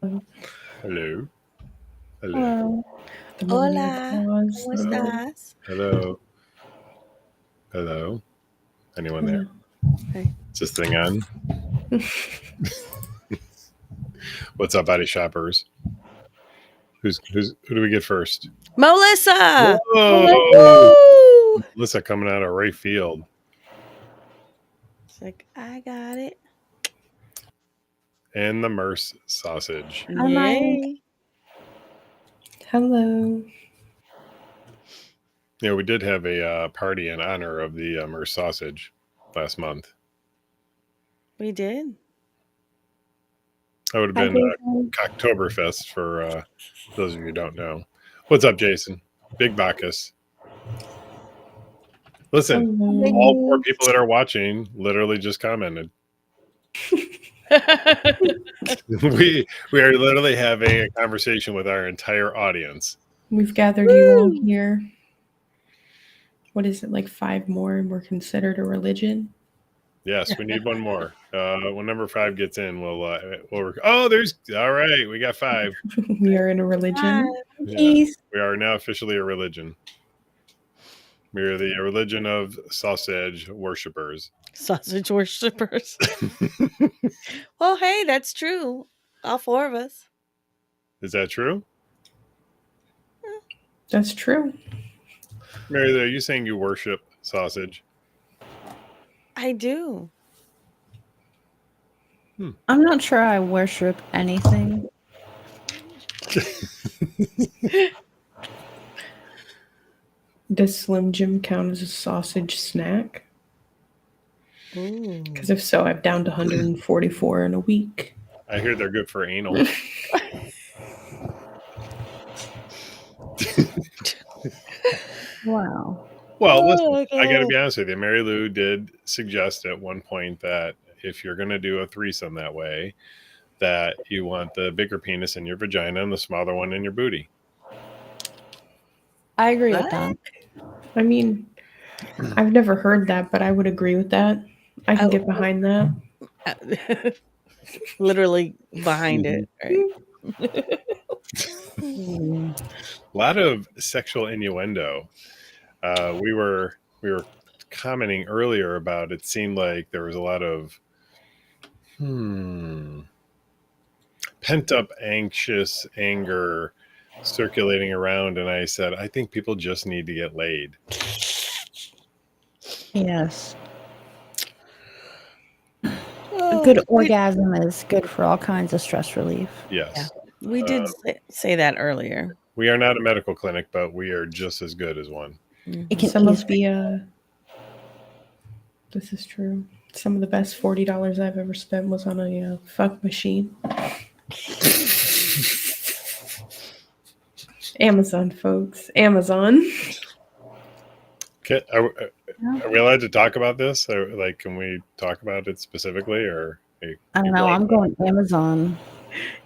Hello. Hello. Hello. Hello. The moment of Hola, pause. ¿cómo The moment. estás? Hello. Hello. Anyone there? Hello. Hey. Is this thing on? What's up, body shoppers? Who do we get first? Melissa! Whoa! Woo! Melissa coming out of right field. It's like, I got it. And the Merce sausage. Hi, Mike. Yay. Hello. Yeah, we did have a party in honor of the Merce sausage last month. We did. That would have Hi, been Jason. Cocktoberfest for those of you who don't know. What's up, Jason? Big Bacchus. Listen, Hello. all 4 people that are watching literally just commented. we are literally having a conversation with our entire audience. We've gathered you all here. What is it, like 5 more, and we're considered a religion? Yes, we need one more. When number 5 gets in, we'll there's all right. We got 5. We are in a religion. Yeah, Peace. we are now officially a religion. We are the religion of sausage worshippers. Sausage worshippers. Well, hey, that's true. All 4 of us. Is that true, That's true. Mary? Are you saying you worship sausage? I do. I'm not sure I worship anything. Does Slim Jim count as a sausage snack? Ooh. Because if so, I've downed 144 in a week. I hear they're good for anal. Wow. Well, Oh, listen, my I got to God. be honest with you. Mary Lou did suggest at one point that if you're going to do a threesome that way, that you want the bigger penis in your vagina and the smaller one in your booty. I agree What? with that. I mean, I've never heard that, but I would agree with that. I can get behind that. Literally behind it, right? Mm. A lot of sexual innuendo. We were commenting earlier about it seemed like there was a lot of pent up anxious anger circulating around, and I said I think people just need to get laid. Yes. Oh, Good orgasm is good for all kinds of stress relief. Yes. we did say that earlier. We are not a medical clinic, but we are just as good as one. It can Some ease of the this is true. Some of the best $40 I've ever spent was on a fuck machine. Amazon, folks. Amazon. Okay, are we allowed to talk about this? Or, can we talk about it specifically, or I don't know. I'm going Amazon.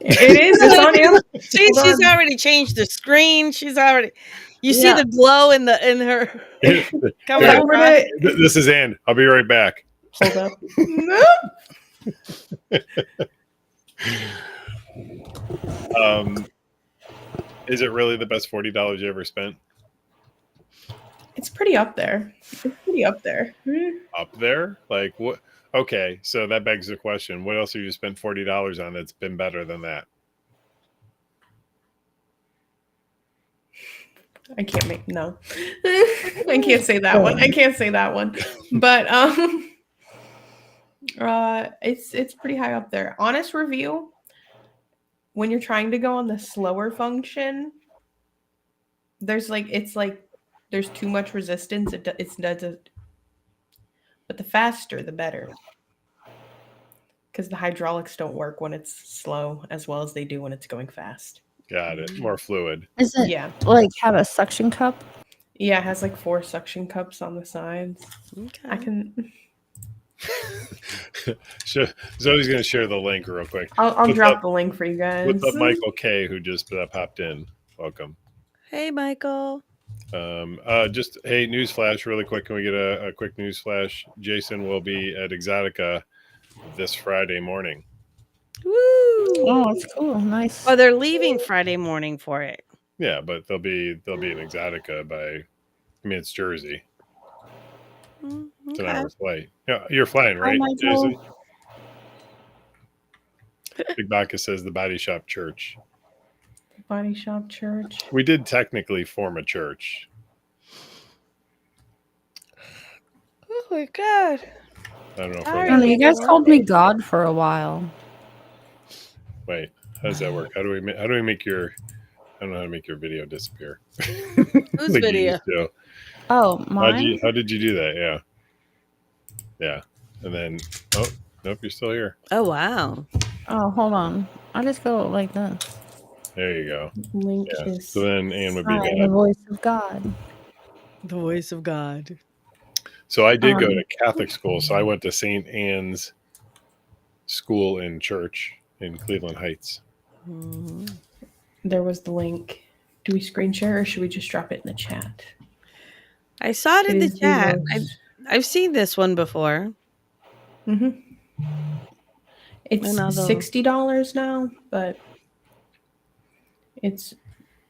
It is. It's on Amazon. She's on. already changed the screen. She's already. You see Yeah. the glow in her coming Here, across. this is Ann. I'll be right back. Hold up. Is it really the best $40 you ever spent? It's pretty up there. Up there? Like what? Okay, so that begs the question: what else have you spent $40 on that's been better than that? I can't make no. I can't say that one. I can't say that one. But it's pretty high up there. Honest review. When you're trying to go on the slower function, there's there's too much resistance. It's doesn't. But the faster, the better. Because the hydraulics don't work when it's slow as well as they do when it's going fast. Got it. More fluid. Does it Yeah. have a suction cup? Yeah, it has like 4 suction cups on the sides. Okay. I can. Zoe's going to share the link real quick. I'll drop the link for you guys. What's up, Michael K, who just popped in? Welcome. Hey, Michael. Just hey, newsflash, really quick. Can we get a quick newsflash? Jason will be at Exotica this Friday morning. Woo! Oh, it's cool. Nice. Oh, they're leaving Friday morning for it. Yeah, but they'll be in Exotica by. I mean, it's Jersey. It's an Okay. hour flight. Yeah, you're flying, Hi, right, Michael. Jason? Big Baka says the Body Shop Church. Body Shop Church. We did technically form a church. Oh my god. I don't know if Sorry, I we're don't know, you guys everyone. called me God for a while. Wait, how does that work? How do we make your? I don't know how to make your video disappear. Whose Like you video? used to. Oh, mine? How did you do that? Yeah. Yeah. And then nope, you're still here. Oh wow. Oh, hold on. I just go like this. There you go. Link Yeah. is. So then Anne would be Hi, the God. voice of God. The voice of God. So I did go Um, to Catholic school. So I went to St. Anne's School and Church in Cleveland Heights. Mhm. There was the link. Do we screen share or should we just drop it in the chat? I saw it in the is chat. most- I've seen this one before. Mhm. It's Another- $60 now, but it's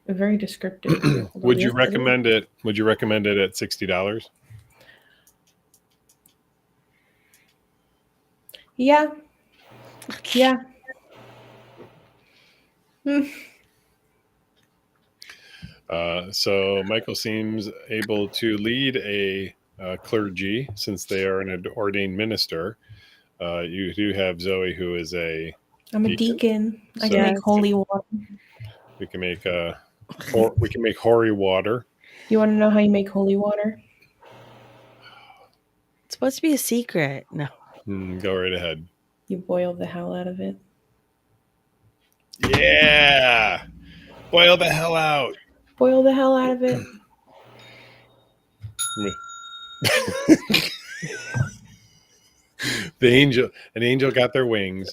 a very descriptive. Hold on. Would you Yes, it is. recommend it? Would you recommend it at $60? Yeah. Yeah. Hmm. So Michael seems able to lead a clergy since they are an ordained minister. You do have Zoe, who is a. I'm a deacon. I can Yes. make holy water. We can make hoary water. You want to know how you make holy water? It's supposed to be a secret. No. Go right ahead. You boil the hell out of it. Yeah, boil the hell out. Boil the hell out of it. An angel got their wings.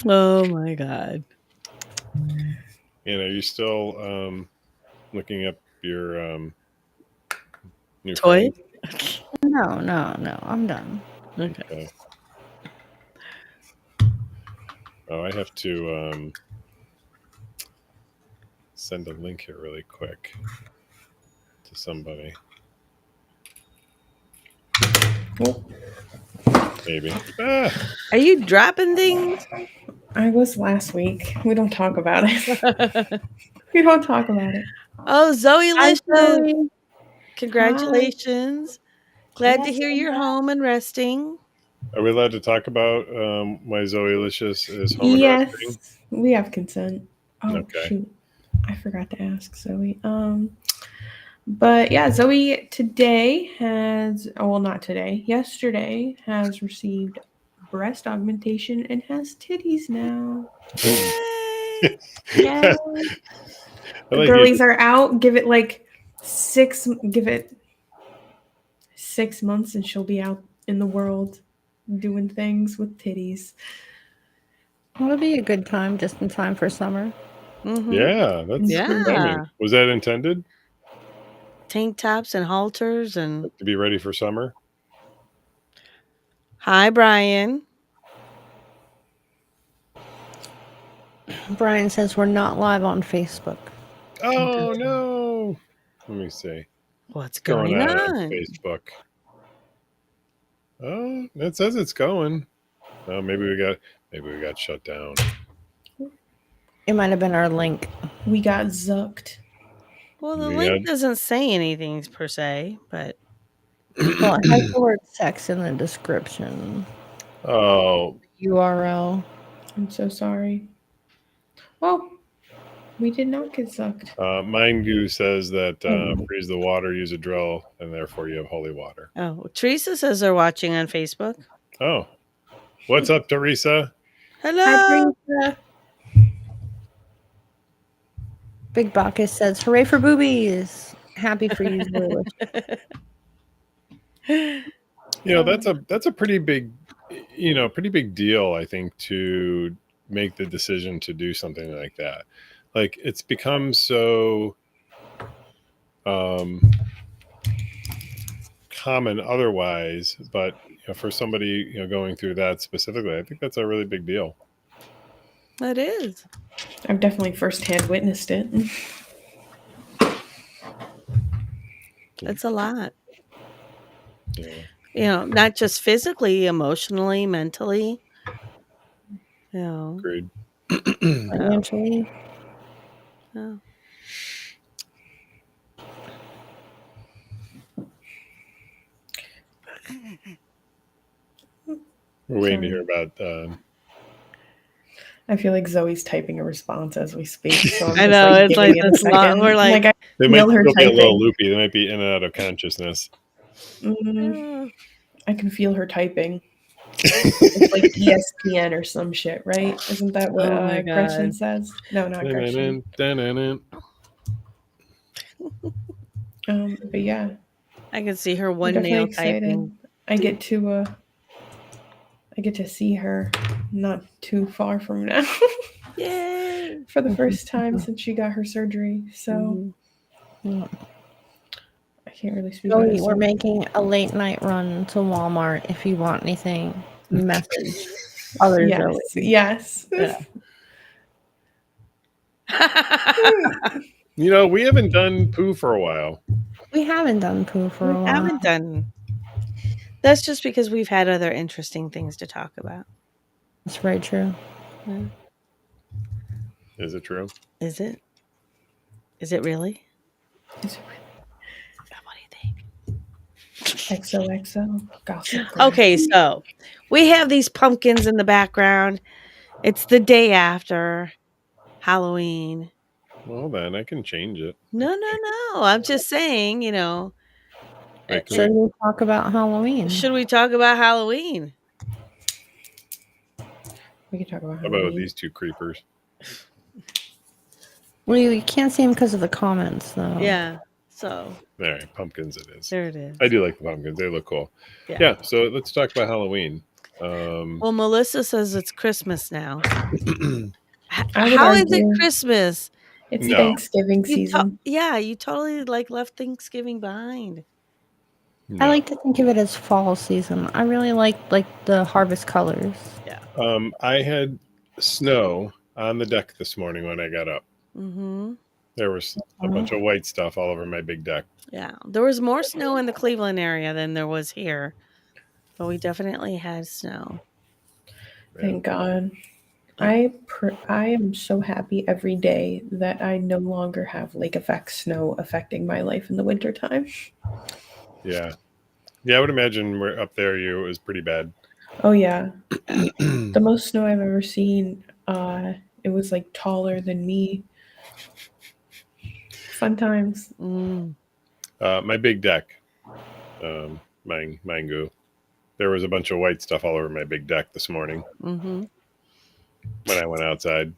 Oh my god. And are you still looking up your new Toy? friend? no. I'm done. Okay. Oh, I have to send a link here really quick to somebody. Maybe. Are you dropping things? I was last week. We don't talk about it. We don't talk about it. Oh, Zoe Hi, Licious. Zoe. Congratulations. Glad to Yes, hear you're I'm home and resting. Are we allowed to talk about why Zoe Licious is home and resting? Yes, we have consent. Oh Okay. shoot, I forgot to ask Zoe. But yeah, Zoe today has, oh well, not today, yesterday has received breast augmentation and has titties now. Yay. Yeah, I the like girlies are out. Give it 6 months and she'll be out in the world doing things with titties. It'll be a good time, just in time for summer. Mhm. Yeah, that's Yeah. timing. Was that intended Tank tops and halters and to be ready for summer? hi Brian. Brian says we're not live on Facebook. Oh no! Let me see. What's Going going on on? Facebook. Oh, it says it's going. Oh, maybe we got shut down. It might have been our link. We got zucked. Well, the We link doesn't say anything per se, but Well, it has the word sex in the description. Oh, URL. I'm so sorry. Well, we did not get sucked. Mindgoo says that freeze the water, use a drill, and therefore you have holy water. oh, Teresa says they're watching on Facebook. Oh, what's up, Teresa? Hello. Teresa. Big Bacchus says, "Hooray for boobies! Happy for you, Zoe." That's a pretty big, pretty big deal. I think to make the decision to do something like that. Like it's become so common otherwise, but for somebody going through that specifically, I think that's a really big deal. That is. I've definitely firsthand witnessed it. It's a lot. Yeah, Not just physically, emotionally, mentally. agreed. Financially. Yeah. We're waiting to Sorry. hear about. I feel like Zoe's typing a response as we speak, so I'm I just know, like it's giving like it a this lot. second. We're like, I They might feel her still be a little typing. loopy. They might be in and out of consciousness. I can feel her typing. It's like ESPN or some shit, right? Isn't that what Oh my Gretchen God. says? No, not Gretchen. But yeah, I can see her I'm one definitely nail excited. typing. I get to see her not too far from now Yay! for the first time since she got her surgery. So I can't really speak on it. We're making a late night run to Walmart. If you want anything, message other Yes, Zoe. yes. Yeah. We haven't done poo for a while. We haven't done poo for a We while. haven't done. That's just because we've had other interesting things to talk about. That's very true. Yeah. Is it true? Is it? Is it really? Is it What do you think? XOXO gossip girl. Okay, so we have these pumpkins in the background. It's the day after Halloween. Well, then I can change it. No. I'm just saying, Wait, Should we talk about Halloween? should we talk about Halloween? We can talk about how Halloween. about these two creepers? Well, you can't see them because of the comments, though. Yeah. So All right, pumpkins it is. there it is. I do like the pumpkins. They look cool. Yeah. Yeah, so let's talk about Halloween. Well, Melissa says it's Christmas now. I would How is it argue Christmas? it's No. Thanksgiving season. You totally left Thanksgiving behind. I like to think of it as fall season. I really like the harvest colors. Yeah. I had snow on the deck this morning when I got up. Mm-hmm. There was a bunch of white stuff all over my big deck. Yeah. There was more snow in the Cleveland area than there was here. But we definitely had snow. Thank God. I am so happy every day that I no longer have lake effect snow affecting my life in the wintertime. Yeah. Yeah, I would imagine we're up there. It was pretty bad. Oh yeah. The most snow I've ever seen, it was like taller than me. Fun times. My big deck, Mangu. There was a bunch of white stuff all over my big deck this morning when I went outside.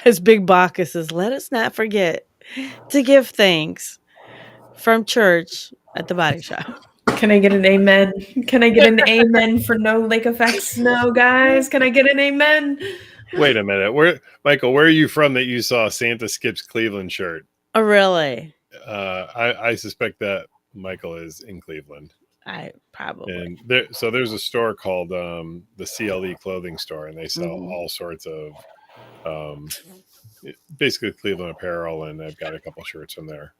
As Big Bacchus says, let us not forget to give thanks from church at the body shop. Can I get an amen? Can I get an amen for no lake effect snow, guys? Can I get an amen? Wait a minute. Michael, where are you from that you saw Santa Skips Cleveland shirt? Oh, really? I suspect that Michael is in Cleveland. I probably. And there's a store called the CLE clothing store, and they sell all sorts of basically Cleveland apparel, and I've got a couple shirts from there.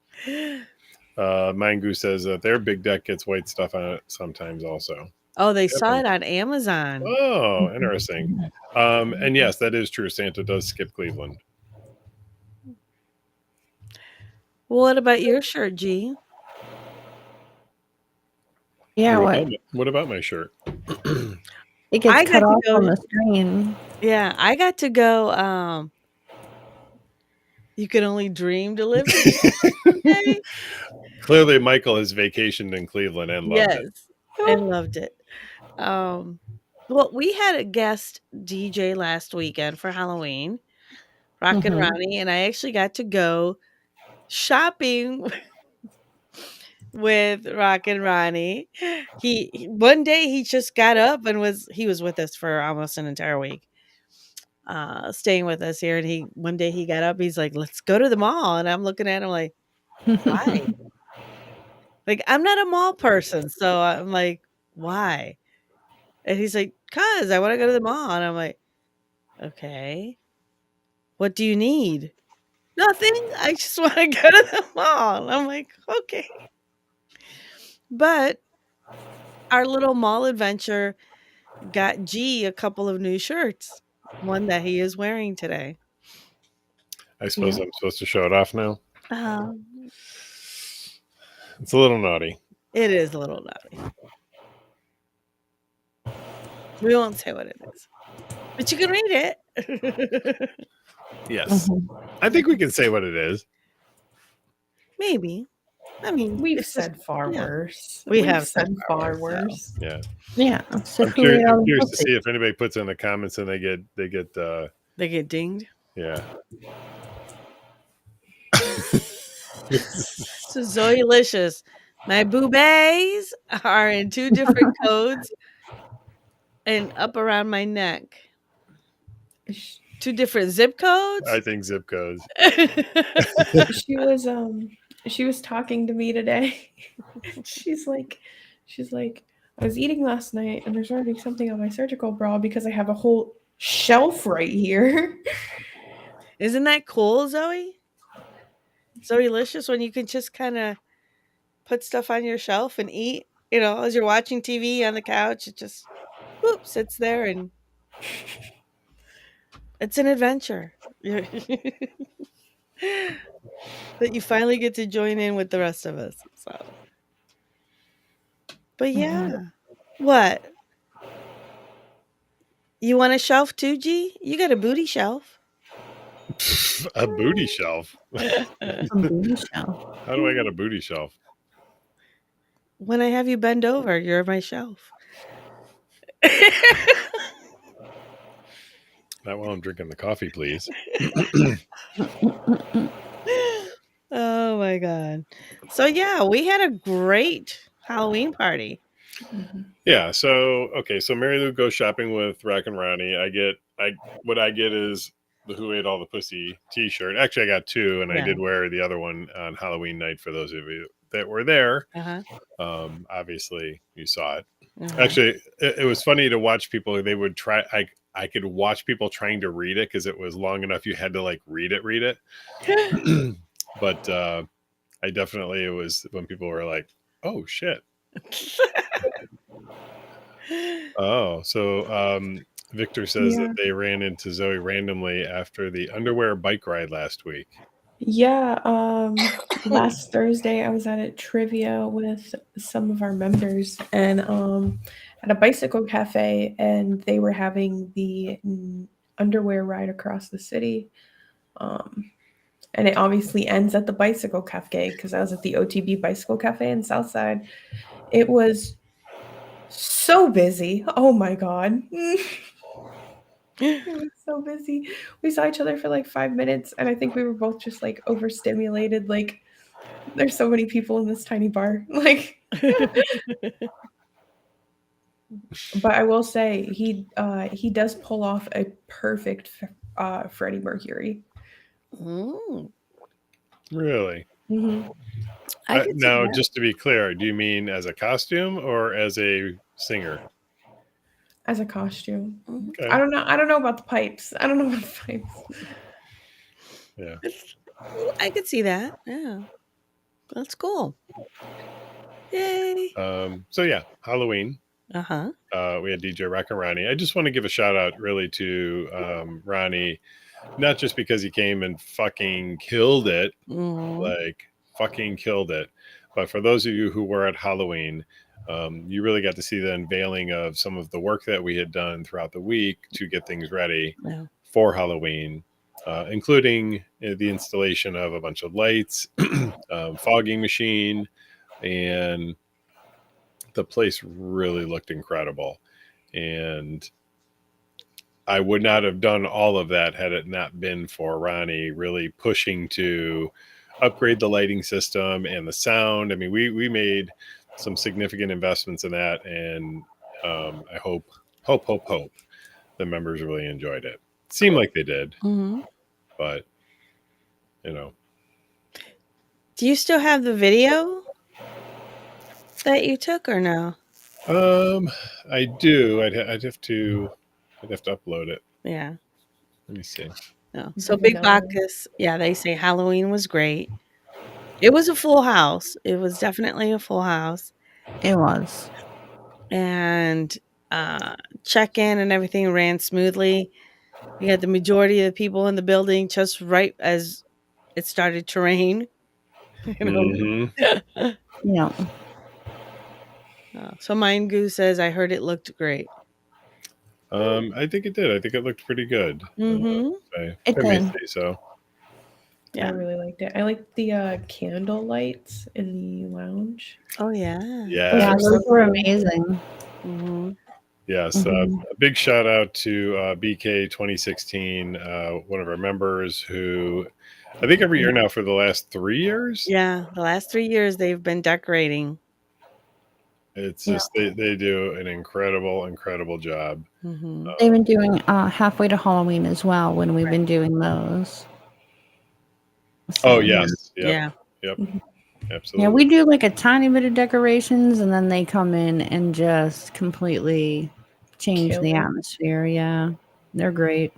Mangu says that their big deck gets white stuff on it sometimes also. Oh, they saw it on Amazon. Oh, interesting. And yes, that is true. Santa does skip Cleveland. Well, what about your shirt, G? Yeah, what about my shirt? It gets cut off on the screen. Yeah, I got to go. You can only dream to live. Clearly, Michael has vacationed in Cleveland and loved it. I loved it. Well, we had a guest DJ last weekend for Halloween, Rock and Ronnie, and I actually got to go shopping with Rock and Ronnie. He one day he just got up and was with us for almost an entire week. Staying with us here, and one day he got up, he's like, let's go to the mall, and I'm looking at him like, why? Like, I'm not a mall person, so I'm like, why? And he's like, cause I want to go to the mall. And I'm like, okay. What do you need? Nothing. I just want to go to the mall. And I'm like, okay. But our little mall adventure got G a couple of new shirts. One that he is wearing today. I suppose I'm supposed to show it off now. It's a little naughty. It is a little naughty. We won't say what it is, but you can read it. Yes. I think we can say what it is. Maybe. I mean, We've said far yeah. worse. We We've have said said far far worse, worse. Yeah. Yeah. So I'm curious to see if anybody puts in the comments and they get dinged. Yeah. So Zoe-licious. My boobies are in 2 different codes and up around my neck. 2 different zip codes? I think zip codes. She was talking to me today. she's like, I was eating last night and there's already something on my surgical bra because I have a whole shelf right here. Isn't that cool, Zoe? Zoe-licious when you can just kind of put stuff on your shelf and eat, as you're watching TV on the couch, it just whoop sits there and it's an adventure. That you finally get to join in with the rest of us. So, but yeah, what? You want a shelf too, G? You got a booty shelf. A booty shelf. A booty shelf. How do I get a booty shelf? When I have you bend over, you're my shelf. Not while I'm drinking the coffee, please. Oh my god. So yeah, we had a great Halloween party. Yeah, so Mary Lou goes shopping with Rack and Ronnie. What I get is the Who Ate All the Pussy t-shirt. Actually, I got 2, and I did wear the other one on Halloween night for those of you that were there. Obviously you saw it. Actually, it was funny to watch people. They would try. I could watch people trying to read it because it was long enough. You had to like read it. But I definitely, it was when people were like, "Oh shit." Oh, so Victor says that they ran into Zoe randomly after the underwear bike ride last week. Yeah, last Thursday I was at a trivia with some of our members and at a bicycle cafe, and they were having the underwear ride across the city. And it obviously ends at the bicycle cafe because I was at the OTB bicycle cafe in Southside. It was so busy. Oh my god. It was so busy. We saw each other for like 5 minutes, and I think we were both just like overstimulated. Like, there's so many people in this tiny bar. Like, but I will say he does pull off a perfect Freddie Mercury. Really? Mm-hmm. Now, just to be clear, do you mean as a costume or as a singer? As a costume. Okay. I don't know about the pipes. I don't know about the pipes. Yeah. I could see that. Yeah. That's cool. Yay. So yeah, Halloween. We had DJ Rock and Ronnie. I just want to give a shout out really to Ronnie, not just because he came and fucking killed it, like fucking killed it, but for those of you who were at Halloween, you really got to see the unveiling of some of the work that we had done throughout the week to get things ready for Halloween, including the installation of a bunch of lights, fogging machine, and the place really looked incredible. And I would not have done all of that had it not been for Ronnie really pushing to upgrade the lighting system and the sound. I mean, we made some significant investments in that, and I hope the members really enjoyed it. Seemed like they did, but do you still have the video? that you took or no? I do. I'd have to upload it. Yeah. Let me see. No. So Big No. Bacchus, yeah, they say Halloween was great. It was a full house. It was definitely a full house. It was. And check-in and everything ran smoothly. We had the majority of the people in the building just right as it started to rain. You know. Mm-hmm. Yeah. So Mind Goo says I heard it looked great. I think it did. I think it looked pretty good. Mm-hmm. If I may say so. Yeah. I really liked it. I liked the candle lights in the lounge. Oh yeah. Yeah. Yeah, Those those are were so cool. amazing. Mm-hmm. Yes. Mhm. A big shout out to BK 2016, one of our members who I think every year now for the last 3 years. Yeah, the last 3 years they've been decorating. It's Yeah. just they do an incredible job. Mm-hmm. They've been doing halfway to Halloween as well when we've been doing those. Oh So, yes. Yep. Yeah. Yep. Mhm. Absolutely. yeah, we do like a tiny bit of decorations and then they come in and just completely change Kill the it. atmosphere. Yeah. They're great.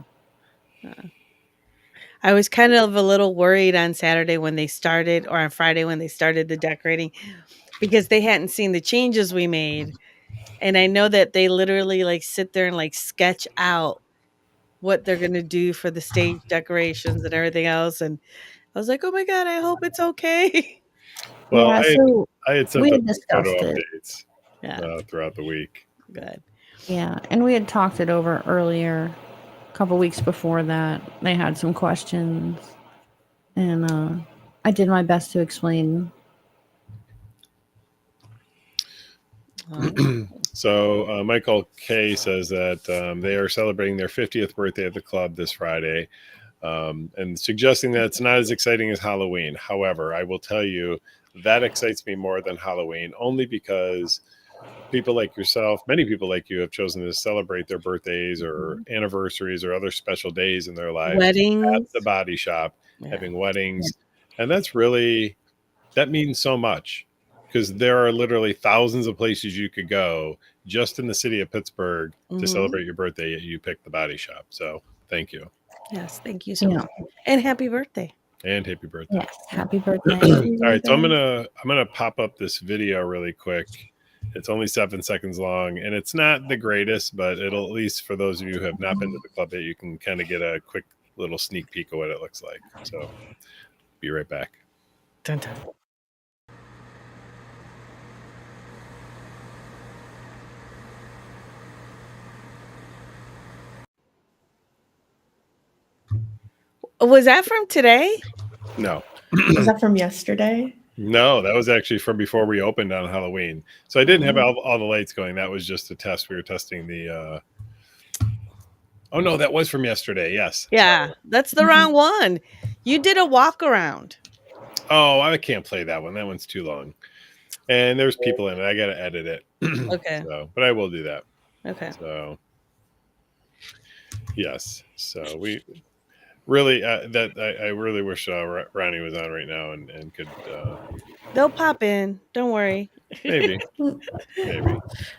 I was kind of a little worried on Saturday when they started, or on Friday when they started the decorating, because they hadn't seen the changes we made. And I know that they literally like sit there and like sketch out what they're going to do for the stage decorations and everything else. And I was like, oh my God, I hope it's okay. Well, Yeah, so I had we sent them had photo discussed it. updates Yeah, throughout the week. good. Yeah, and we had talked it over earlier, a couple weeks before that. They had some questions, and I did my best to explain. So Michael K says that they are celebrating their 50th birthday at the club this Friday, and suggesting that it's not as exciting as Halloween. However, I will tell you that excites me more than Halloween, only because people like yourself, many people like you, have chosen to celebrate their birthdays or anniversaries or other special days in their lives at Weddings. the body shop, Yeah. having weddings, and that means so much. Because there are literally thousands of places you could go just in the city of Pittsburgh to Mhm. celebrate your birthday. Yet you picked the body shop. So thank you. Yes, thank you so Yeah. much. And happy birthday. And happy birthday. Yes, happy birthday. All right. So I'm gonna pop up this video really quick. It's only 7 seconds long and it's not the greatest, but it'll at least for those of you who have not been to the club yet, you can kind of get a quick little sneak peek of what it looks like. So be right back. Dun, dun. Was that from today? No. Was that from yesterday? No, that was actually from before we opened on Halloween. So I didn't have all the lights going. That was just a test. We were testing the Oh no, that was from yesterday. Yes. Yeah, that's the wrong one. You did a walk around. Oh, I can't play that one. That one's too long. And there's people in it. I got to edit it. Okay. So, but I will do that. Okay. So, yes. So we really I really wish Ronnie was on right now and could They'll pop in. Don't worry. maybe.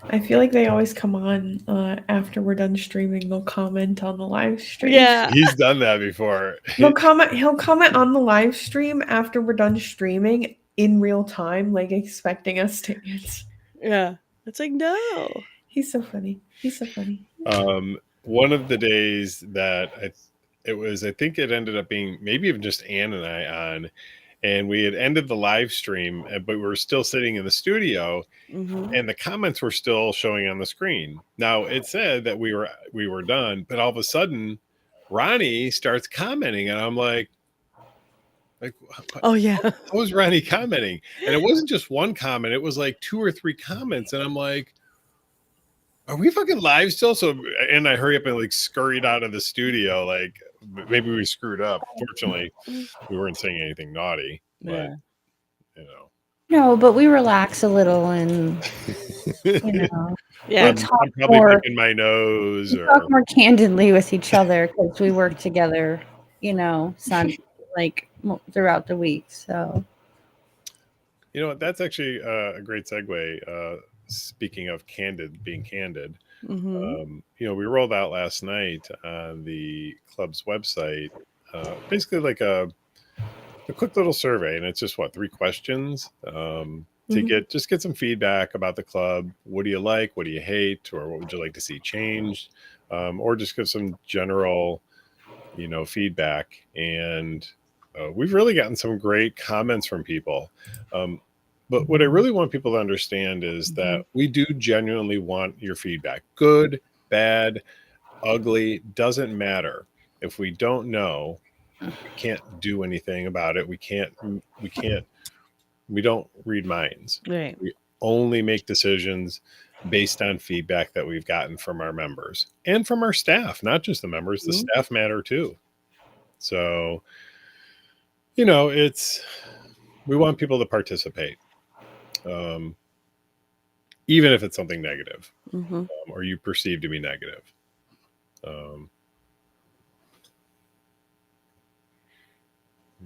I feel like they always come on after we're done streaming. They'll comment on the live stream. Yeah. He's done that before. He'll comment on the live stream after we're done streaming in real time, like expecting us to answer. Yeah. It's like, no. He's so funny. He's so funny. One of the days that I think it ended up being maybe even just Ann and I on, and we had ended the live stream, but we were still sitting in the studio, and the comments were still showing on the screen. Now it said that we were done, but all of a sudden, Ronnie starts commenting, and I'm like, oh yeah, how was Ronnie commenting? And it wasn't just one comment; it was like 2 or 3 comments, and I'm like, are we fucking live still? So, and I hurry up and like scurried out of the studio. Like maybe we screwed up. Fortunately, we weren't saying anything naughty, but you know. No, but we relax a little and you know, yeah. we talk I'm probably more, picking my nose we or talk more candidly with each other because we work together, you know, throughout the week. So You know what? That's actually a great segue. Speaking of being candid, Mm-hmm. we rolled out last night on the club's website, basically like a quick little survey, and it's just what, 3 questions, to Mhm. get some feedback about the club. What do you like? What do you hate? Or what would you like to see changed? Or just give some general, feedback. And we've really gotten some great comments from people. Um, but what I really want people to understand is that we do genuinely want your feedback. Good, bad, ugly, doesn't matter. If we don't know, we can't do anything about it. We don't read minds. Right. We only make decisions based on feedback that we've gotten from our members and from our staff, not just the members. The Mhm. staff matter too. So, we want people to participate, um, even if it's something negative, Mm-hmm. or you perceive to be negative. Um,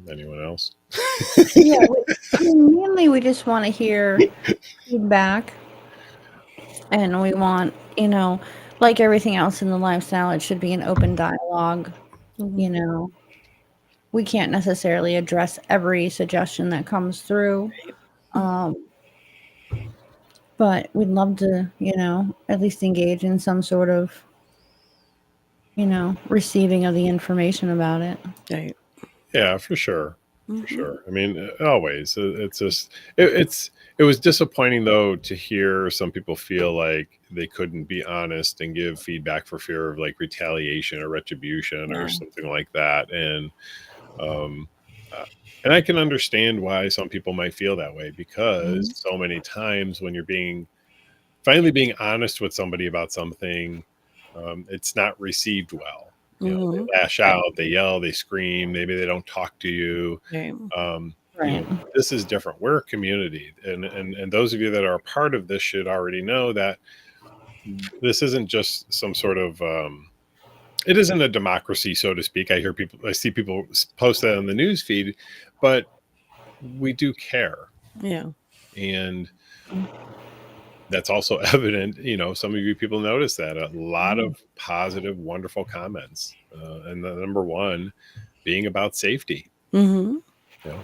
Anyone else? Yeah, I mean, mainly we just want to hear feedback, and we want, like everything else in the lifestyle, it should be an open dialogue. Mm-hmm. You know, we can't necessarily address every suggestion that comes through, um, but we'd love to, at least engage in some sort of, receiving of the information about it. Right. Yeah, for sure. For Mm-hmm. sure. I mean, always. It's just it was disappointing though to hear some people feel like they couldn't be honest and give feedback for fear of like retaliation or retribution or Yeah. something like that. Um uh, and I can understand why some people might feel that way, because Mm-hmm. so many times when you're finally being honest with somebody about something, it's not received well. Mm-hmm. They lash Right. out, they yell, they scream, maybe they don't talk to you. Right. um, Right. this is different. We're a community, and those of you that are a part of this should already know that this isn't just some sort of it isn't a democracy, so to speak. I see people post that on the news feed, but we do care. Yeah. And that's also evident. Some of you people notice that a lot of positive, wonderful comments, and the number one being about safety, Mm-hmm.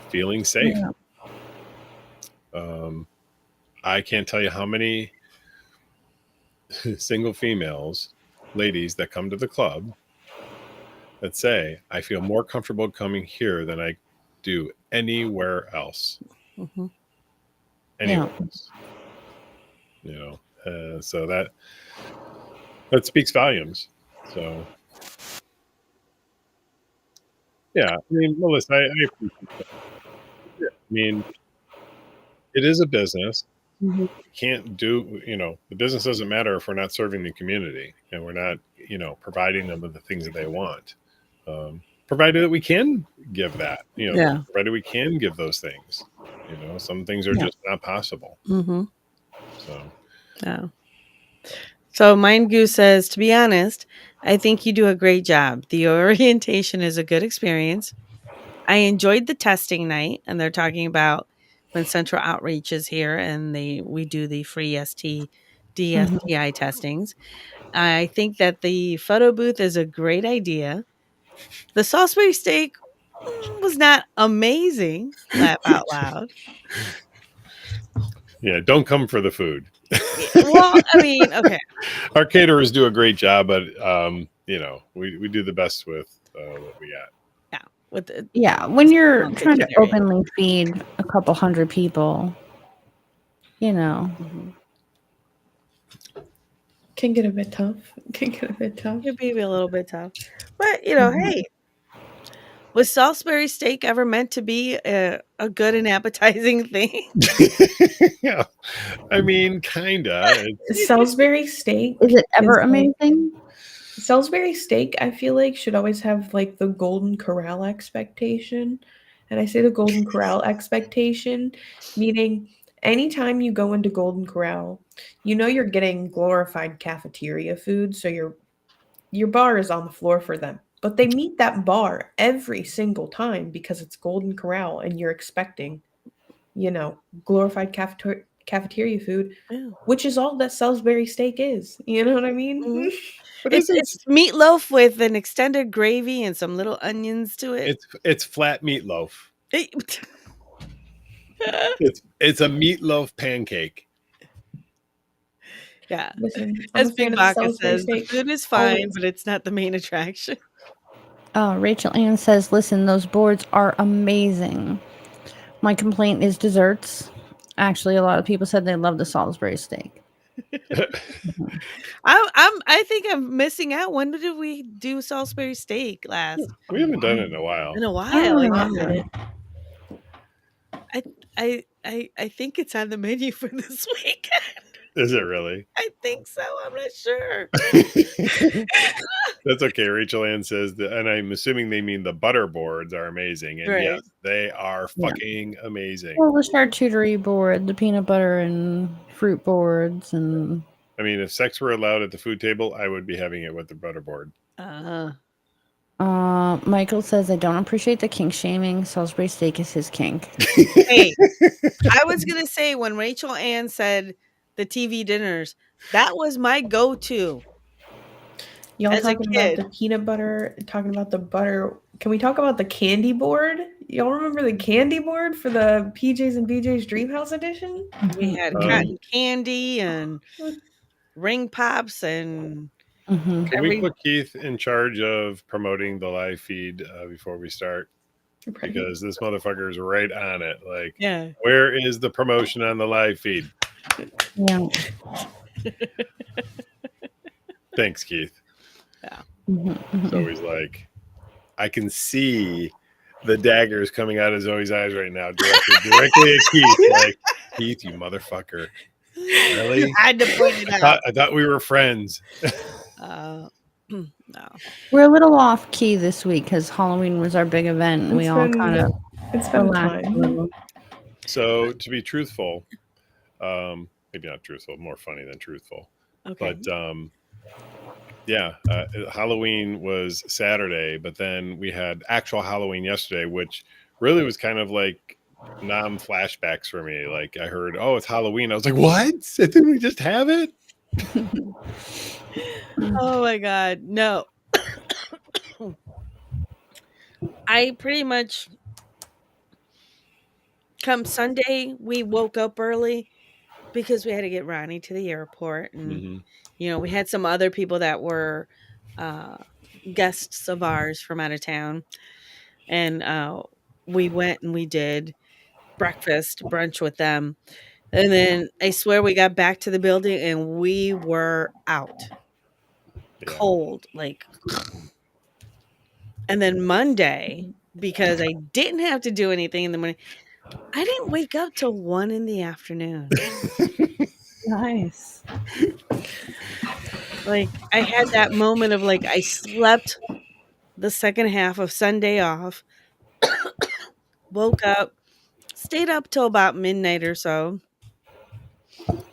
feeling safe. Yeah. um, I can't tell you how many single females, ladies that come to the club that say, I feel more comfortable coming here than I do anywhere else. Mm-hmm. Anywhere else. So that speaks volumes. So yeah, I mean, Melissa, I appreciate that. Yeah, I mean, it is a business. Mm-hmm. We can't do, the business doesn't matter if we're not serving the community and we're not, providing them with the things that they want. Provided that we can give that, Yeah. provided we can give those things. Some things are Yeah. just not possible. Mm-hmm. So, Yeah. So Mind Goose says, to be honest, I think you do a great job. The orientation is a good experience. I enjoyed the testing night, and they're talking about when Central Outreach is here and we do the free Mhm. DSTI testings. I think that the photo booth is a great idea. The Salisbury steak was not amazing. Laugh out loud. yeah, don't come for the food. Yeah, well, I mean, okay. Our caterers do a great job, but we do the best with what we got. Yeah. With the Yeah, when you're small trying to kitchen area. openly feed a couple hundred people, Mhm. Can get a bit tough. Can get a bit tough. It may be a little bit tough. But, Mhm. hey, was Salisbury steak ever meant to be a good and appetizing thing? Yeah, I mean, kinda. Salisbury steak Is it ever is like amazing? Salisbury steak, I feel like, should always have like the Golden Corral expectation. And I say the Golden Corral expectation, meaning anytime you go into Golden Corral, you're getting glorified cafeteria food, so your bar is on the floor for them. But they meet that bar every single time because it's Golden Corral and you're expecting glorified cafeteria food, Yeah. which is all that Salisbury steak is. You know what I mean? Mhm. But It's meatloaf with an extended gravy and some little onions to it. It's flat meatloaf. It- It's a meatloaf pancake. yeah. listen, I'm As a fan Big of the Baka Salisbury says, the steak. food is fine, Always. but it's not the main attraction. Rachel Ann says, listen, those boards are amazing. My complaint is desserts. Actually, a lot of people said they love the Salisbury steak. I think I'm missing out. When did we do Salisbury steak last? We haven't done it in a while. In a I while. don't Like remember. I think it's on the menu for this week. Is it really? I think so. I'm not sure. That's okay. Rachel Ann says that, and I'm assuming they mean the butter boards are amazing. And Right. yes, they are Yeah. fucking amazing. Well, the charcuterie board, the peanut butter and fruit boards, and I mean, if sex were allowed at the food table, I would be having it with the butter board. Michael says, I don't appreciate the kink shaming. Salisbury steak is his kink. Hey, I was gonna say when Rachel Ann said the TV dinners, that was my go-to. Y'all As a talking kid. about the peanut butter, talking about the butter. Can we talk about the candy board? Y'all remember the candy board for the PJs and BJ's Dreamhouse edition? We had cotton candy and ring pops and Mhm. Can we put Keith in charge of promoting the live feed before we start? Right. Because this motherfucker is right on it. Like, yeah. where is the promotion on the live feed? Yeah. Thanks, Keith. Yeah. Mhm. So he's like, I can see the daggers coming out of Zoe's eyes right now, directly at Keith. Like, Keith, you motherfucker. Really? I had to point it out. I thought we were friends. No. We're a little off key this week because Halloween was our big event. And we all kind of It's been relaxed a time. little. So to be truthful, maybe not truthful, more funny than truthful. Okay. But yeah, Halloween was Saturday, but then we had actual Halloween yesterday, which really was kind of like flashbacks for me. Like I heard, oh, it's Halloween. I was like, what? Didn't we just have it? Oh my God. No. I pretty much come Sunday, we woke up early because we had to get Ronnie to the airport. And, we had some other people that were guests of ours from out of town. And we went and we did brunch with them. And then I swear we got back to the building and we were out. Yeah. Cold, like. And then Monday, because I didn't have to do anything in the morning, I didn't wake up till 1 p.m. Nice. Like I had that moment of like I slept the second half of Sunday off, woke up, stayed up till about midnight or so.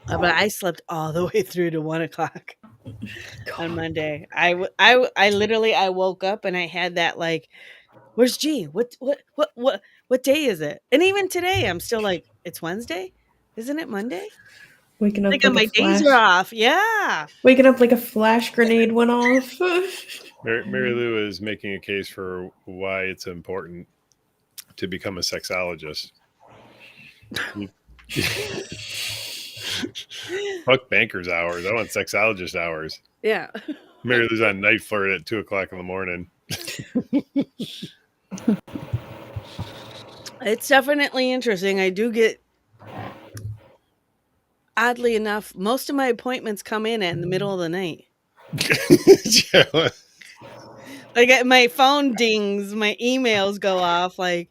But I slept all the way through to 1 o'clock on Monday. I literally I woke up and I had that like, where's G? What day is it? And even today I'm still like, it's Wednesday? Isn't it Monday? Waking up Like like my a flash. days are off. Yeah. Waking up like a flash grenade went off. Mary Lou is making a case for why it's important to become a sexologist. Fuck banker's hours. I want sexologist hours. Yeah. Mary Lou's on night flirt at 2:00 in the morning. It's definitely interesting. I do get, oddly enough, most of my appointments come in the middle of the night. Yeah. Like my phone dings, my emails go off. Like,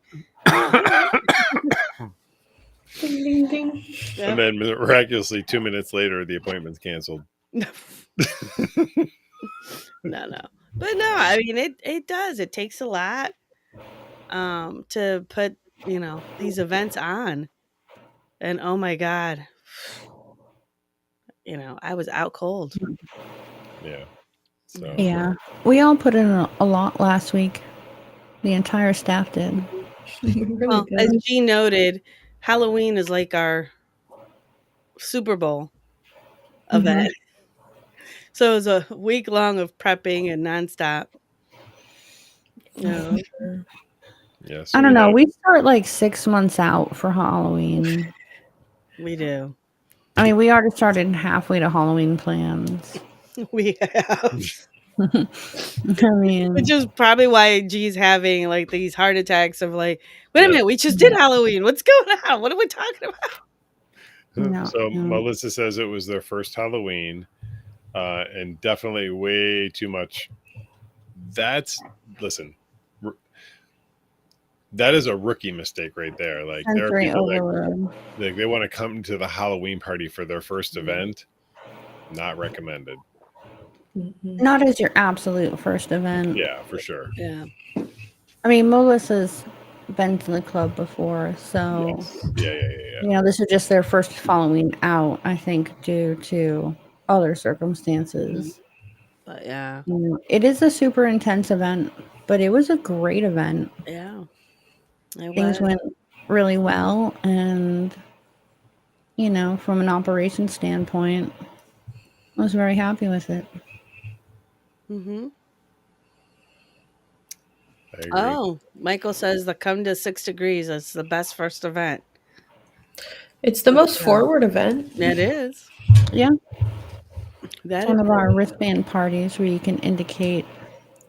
Ding, ding, ding. yeah. And then miraculously 2 minutes later, the appointment's canceled. No. But no, I mean it does. It takes a lot to put, these events on. And oh my God. I was out cold. Yeah. So Yeah. We all put in a lot last week. The entire staff did. Really Well, good. as G noted, Halloween is like our Super Bowl Mhm. event. So it's a week long of prepping and nonstop. No, Yeah. I So don't we know. have We start like 6 months out for Halloween. we do. I mean, we already started halfway to Halloween plans. We have. I Which mean, is probably why G's having like these heart attacks of like, wait a yeah. minute, we just did Halloween. What's going on? What are we talking about? no, So no. Melissa says it was their first Halloween, and definitely way too much. That's listen. r- That is a rookie mistake right there. Like there are Sensory people that overload. they want to come to the Halloween party for their first event. Not recommended. Mhm. Not as your absolute first event. Yeah, for sure. Yeah. I mean, Melissa's been to the club before, so Yes. Yeah. this is just their first Halloween out. I think due to other circumstances. But yeah. It is a super intense event, but it was a great event. Yeah. It Things was. went really well, and from an operations standpoint, I was very happy with it. Mm-hmm. I agree. Oh, Michael says the come to 6 degrees. That's the best first event. It's the most forward event. It is. Yeah, That it's one is. of our wristband parties where you can indicate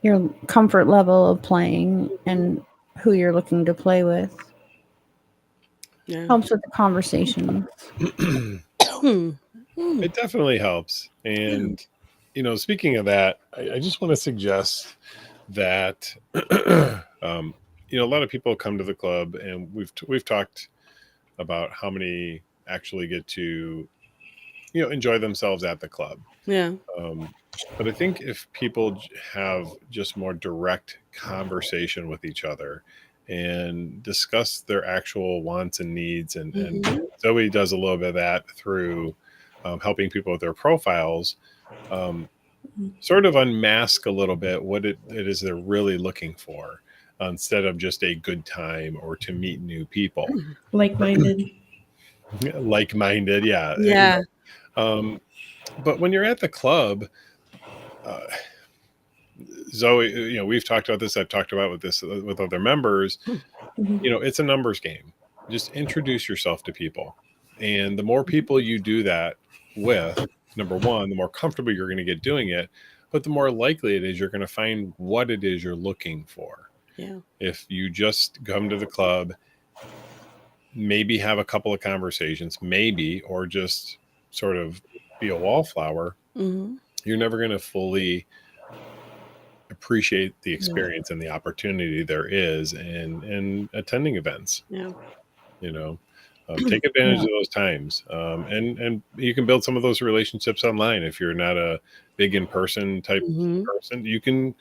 your comfort level of playing and who you're looking to play with. Yeah. Helps with the conversation. It definitely helps. And speaking of that, I just want to suggest that a lot of people come to the club, and we've talked about how many actually get to enjoy themselves at the club. Yeah. But I think if people have just more direct conversation with each other and discuss their actual wants and needs, and Mm-hmm. Zoe does a little bit of that through helping people with their profiles, sort of unmask a little bit what it is they're really looking for, instead of just a good time or to meet new people. Like-minded. Like-minded, yeah. Yeah. But when you're at the club, uh, Zoe, we've talked about this. I've talked about with other members. Mhm. It's a numbers game. Just introduce yourself to people, and the more people you do that with, number one, the more comfortable you're going to get doing it, but the more likely it is you're going to find what it is you're looking for. Yeah. If you just come to the club, maybe have a couple of conversations, maybe, or just sort of be a wallflower, Mm-hmm. you're never going to fully appreciate the experience and the opportunity there is in attending events. Yeah. Take advantage of those times, and you can build some of those relationships online. If you're not a big in-person type Mm-hmm. person, you can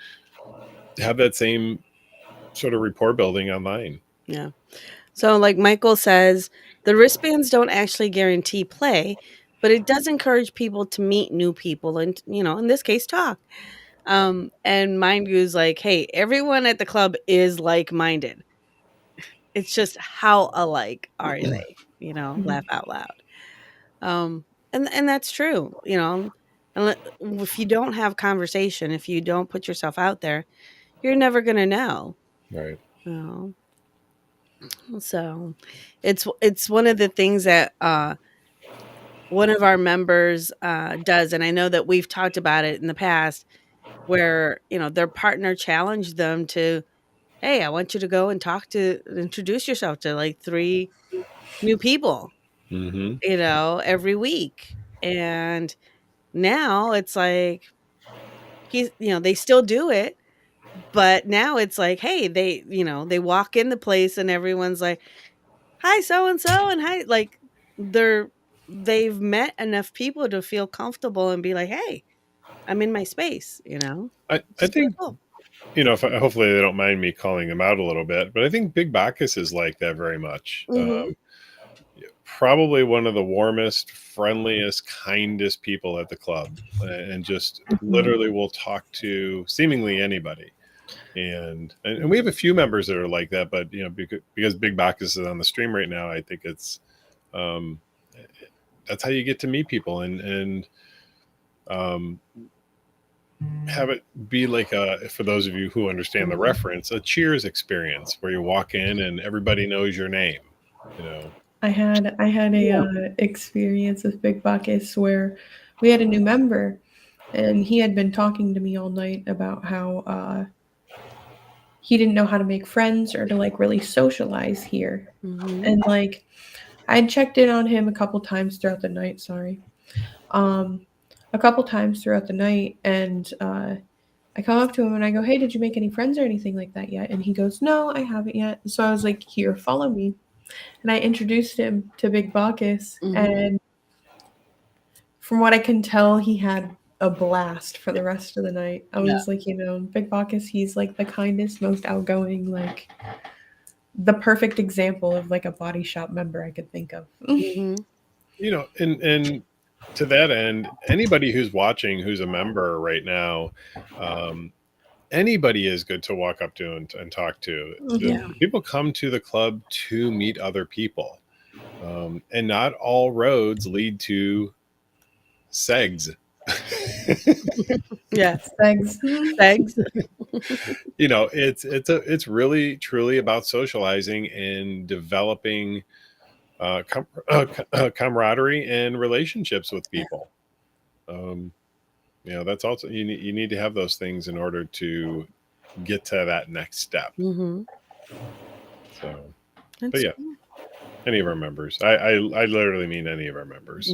have that same sort of rapport building online. Yeah. So, like Michael says, the wristbands don't actually guarantee play, but it does encourage people to meet new people and, in this case, talk. And mind you is like, hey, everyone at the club is like minded. It's just how alike are they? Laugh out loud. And that's true. If you don't have conversation, if you don't put yourself out there, you're never gonna know. Right. You know? So it's one of the things that one of our members does, and I know that we've talked about it in the past, where their partner challenged them to, hey, I want you to go and introduce yourself to like 3 new people, Mm-hmm. every week. And now it's like they still do it, but now it's like, hey, they walk in the place and everyone's like, hi, so and so, and hi, like they've met enough people to feel comfortable and be like, hey, I'm in my space. I It's really think cool. hopefully they don't mind me calling them out a little bit, but I think Big Bacchus is like that very much. Hmm. Probably one of the warmest, friendliest, kindest people at the club, and just Mhm. literally will talk to seemingly anybody. And we have a few members that are like that, but because Big Bacchus is on the stream right now, I think it's that's how you get to meet people and have it be like for those of you who understand the reference, a Cheers experience where you walk in and everybody knows your name. I had a experience with Big Bacchus where we had a new member, and he had been talking to me all night about how he didn't know how to make friends or to like really socialize here. And like I'd checked in on him a couple times throughout the night, a couple times throughout the night, and I come up to him and I go, "Hey, did you make any friends or anything like that yet?" And he goes, "No, I haven't yet." So I was like, "Here, follow me." And I introduced him to Big Bacchus, and from what I can tell, he had a blast for the rest of the night. I was like, Big Bacchus, he's like the kindest, most outgoing, like the perfect example of like a body shop member I could think of. And to that end, anybody who's watching who's a member right now, anybody is good to walk up to and talk to. People come to the club to meet other people, and not all roads lead to segs. Yes, Thanks. It's really truly about socializing and developing camaraderie and relationships with people. That's also you need to have those things in order to get to that next step. So, but yeah, any of our members. I literally mean any of our members.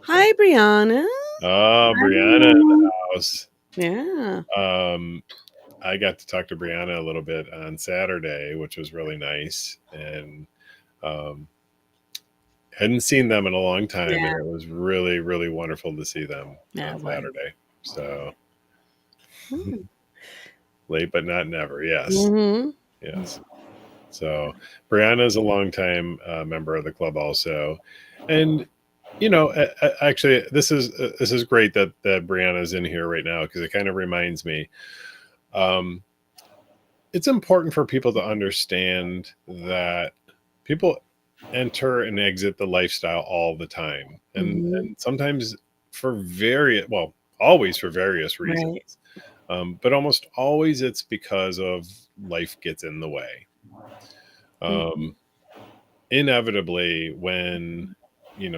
Hi, Brianna. Oh, Brianna in the house. Yeah. I got to talk to Brianna a little bit on Saturday, which was really nice, and hadn't seen them in a long time, and it was really, really wonderful to see them on Saturday. So late but not never. Yes. Yes. So Brianna is a longtime member of the club also, and actually this is great that Brianna is in here right now, because it kind of reminds me it's important for people to understand that people enter and exit the lifestyle all the time, and sometimes always for various reasons, but almost always it's because of life gets in the way. Inevitably, when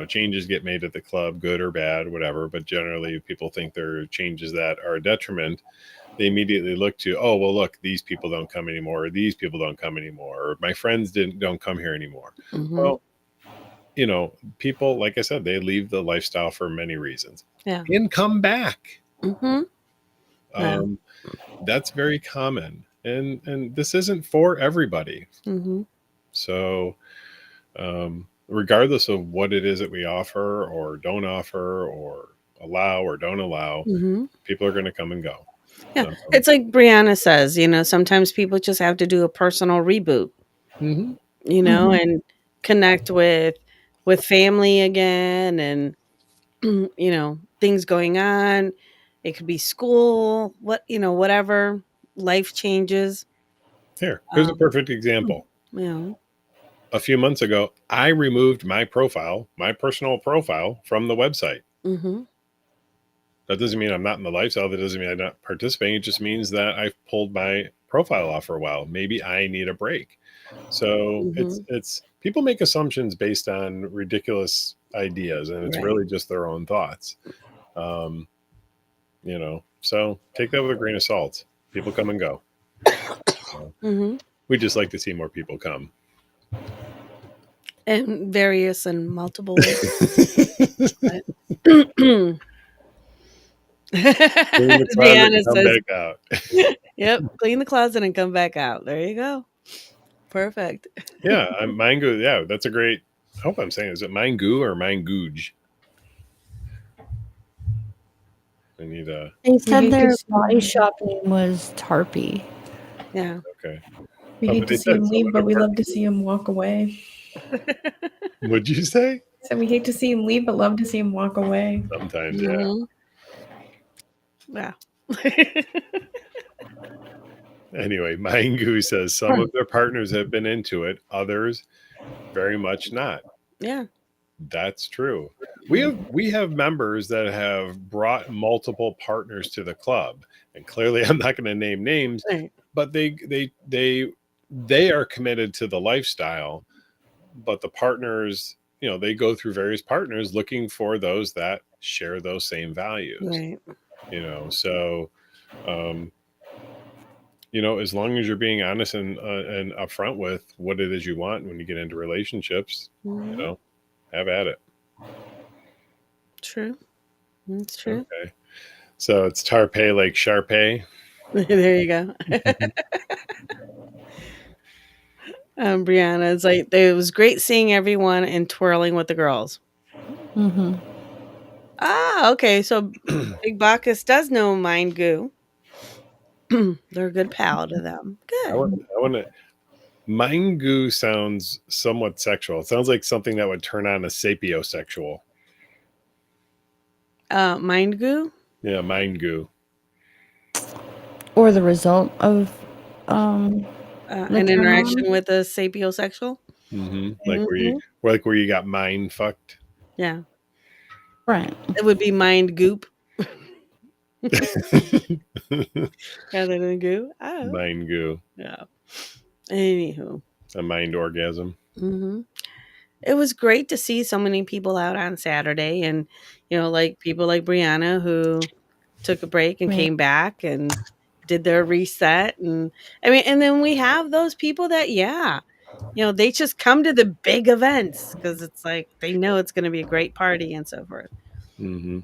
changes get made at the club, good or bad, whatever, but generally people think there are changes that are a detriment, they immediately look to, oh, well, look, these people don't come anymore, or these people don't come anymore, or my friends don't come here anymore. Well, people, like I said, they leave the lifestyle for many reasons and come back. That's very common, and this isn't for everybody. So regardless of what it is that we offer or don't offer or allow or don't allow, people are going to come and go. Yeah, it's like Brianna says, sometimes people just have to do a personal reboot, and connect with family again, and things going on. It could be school, whatever, life changes. Here's a perfect example. A few months ago, I removed my personal profile from the website. That doesn't mean I'm not in the lifestyle. That doesn't mean I'm not participating. It just means that I've pulled my profile off for a while. Maybe I need a break. So it's people make assumptions based on ridiculous ideas, and it's really just their own thoughts. So take that with a grain of salt. People come and go. We just like to see more people come. And various and multiple ways. Clean the closet and come back out. Yep, clean the closet and come back out. There you go. Perfect. Yeah, Mango. Yeah, that's a great. I hope I'm saying, is it Mangu or Mangooge? I need a. They said their body shop name was Tarpy. Yeah. Okay. We hate to see him leave, but we love to see him walk away. What'd you say? So we hate to see him leave, but love to see him walk away. Sometimes, yeah. Yeah. Anyway, Mangu says some of their partners have been into it, others very much not. Yeah. That's true. We have members that have brought multiple partners to the club, and clearly I'm not going to name names, Right. but they are committed to the lifestyle, but the partners, they go through various partners looking for those that share those same values. Right. So as long as you're being honest and upfront with what it is you want when you get into relationships, Mhm. have at it. True. That's true. Okay. So it's Tarpey like Sharpay. There you go. Brianna, it's like it was great seeing everyone and twirling with the girls. Mm-hmm. Ah, okay. So Big Bacchus does know Mind Goo. They're a good pal to them. I Good. want to. Mangu sounds somewhat sexual. It sounds like something that would turn on a sapiosexual. Mind Goo? Yeah, Mangu. Or the result of An interaction with a sapiosexual? Mm-hmm. Like where you got mind fucked. Yeah. right. It would be mind goop rather than goo. Oh. Mangu. Yeah. Anywho. A mind orgasm. Mm-hmm. It was great to see so many people out on Saturday, and like people like Brianna who took a break and Right. came back and did their reset. And and then we have those people that they just come to the big events because it's like they know it's going to be a great party and so forth. Mm-hmm.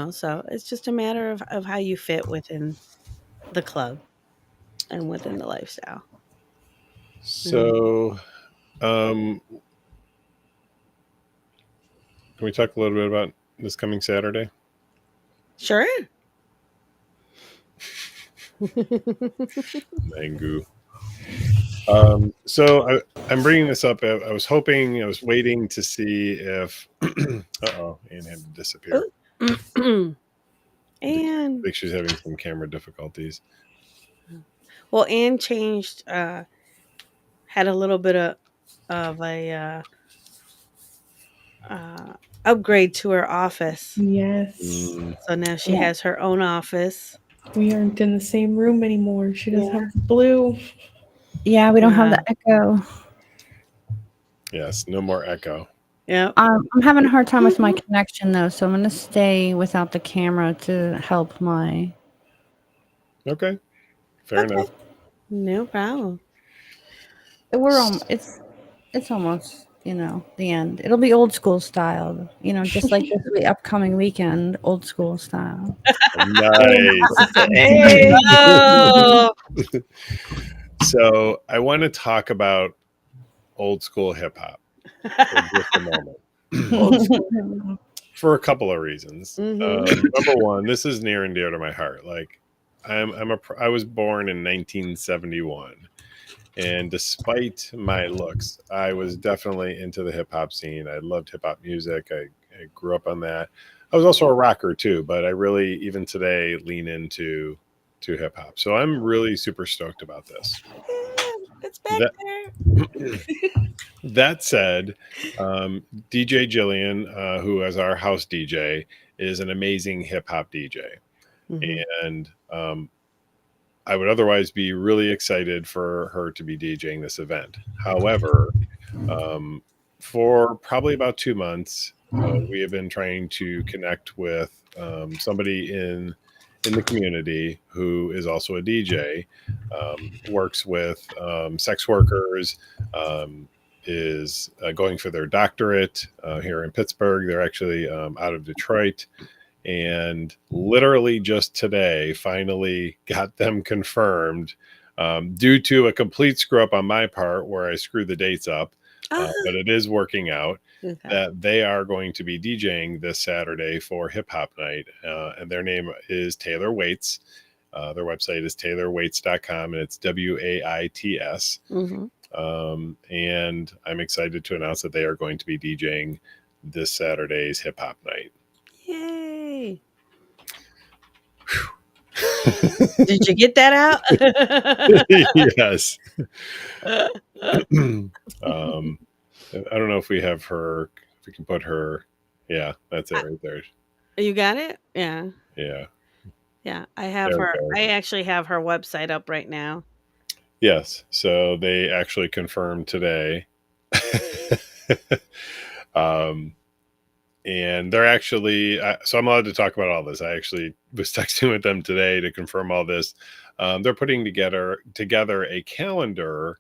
So it's just a matter of how you fit within the club and within the lifestyle. So, can we talk a little bit about this coming Saturday? Sure. Mangu. So I'm bringing this up. I was waiting to see if. Uh-oh, Anne had to disappear. And I think she's having some camera difficulties. well, Anne changed, had a little bit of a upgrade to her office. Yes. So now she has her own office. We aren't in the same room anymore. She doesn't have the blue. Yeah, we don't have the echo. Yes, no more echo. Yeah. I'm having a hard time with my connection though, so I'm going to stay without the camera to help my. Okay, fair enough. No problem. It's almost the end. It'll be old school style, just like this upcoming weekend, old school style. Nice. Hey. Oh. So I want to talk about old school hip hop for just a moment. For a couple of reasons. Number one, this is near and dear to my heart. Like I was born in 1971, and despite my looks, I was definitely into the hip hop scene. I loved hip hop music. I grew up on that. I was also a rocker too, but I really, even today, lean into hip hop. So I'm really super stoked about this. It's back there. That said, DJ Jillian, who is our house DJ, is an amazing hip hop DJ. And I would otherwise be really excited for her to be DJing this event. However, for probably about 2 months, we have been trying to connect with somebody in the community who is also a DJ, works with sex workers, is going for their doctorate here in Pittsburgh. They're actually out of Detroit. And literally just today, finally got them confirmed due to a complete screw up on my part where I screwed the dates up. But it is working out that they are going to be DJing this Saturday for Hip Hop Night. And their name is Taylor Waits. Their website is taylorwaits.com, and it's WAITS. And I'm excited to announce that they are going to be DJing this Saturday's Hip Hop Night. Yay. Did you get that out? Yes. I don't know if we have her. If we can put her. Yeah, that's it right there. You got it? Yeah. Yeah. Yeah. I have There we her. go. I actually have her website up right now. Yes. So they actually confirmed today. um, and they're actually, so I'm allowed to talk about all this. I actually was texting with them today to confirm all this. They're putting together a calendar